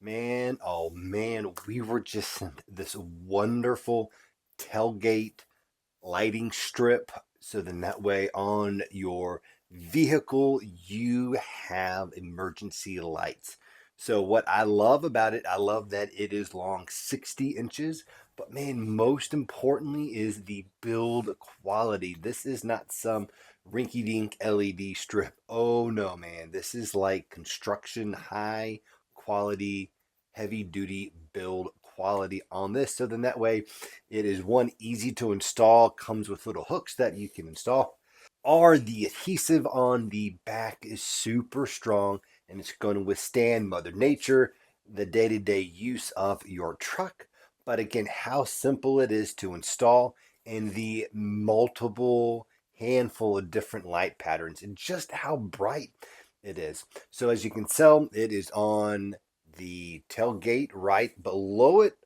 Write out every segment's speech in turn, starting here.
Man, oh man, we were just sent this wonderful tailgate lighting strip. So then that way on your vehicle, you have emergency lights. So what I love about it, I love that it is long 60 inches, but man, most importantly is the build quality. This is not some rinky-dink LED strip. Oh no, man. This is like construction high quality, heavy duty build quality on this. So then that way it is one easy to install, comes with little hooks that you can install. Or the adhesive on the back is super strong and it's going to withstand Mother Nature, the day to day use of your truck. But again, how simple it is to install and the multiple handful of different light patterns and just how bright it is. So, as you can tell, it is on the tailgate right below it,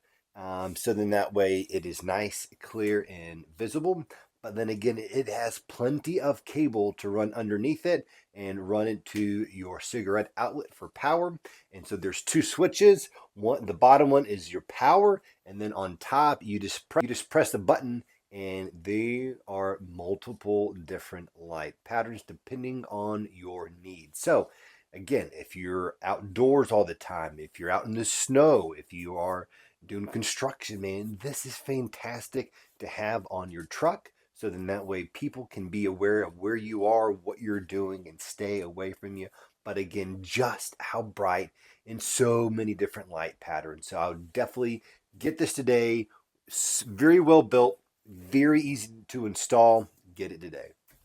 so then that way it is nice, clear, and visible. But then again, it has plenty of cable to run underneath it and run it to your cigarette outlet for power. And so there's two switches. One, the bottom one is your power, and then on top you just press the button, and there are multiple different light patterns depending on your needs. So again, if you're outdoors all the time, if you're out in the snow, if you are doing construction, man, this is fantastic to have on your truck. So then that way people can be aware of where you are, what you're doing, and stay away from you. But again, just how bright in so many different light patterns. So I would definitely get this today. Very well built, very easy to install. Get it today.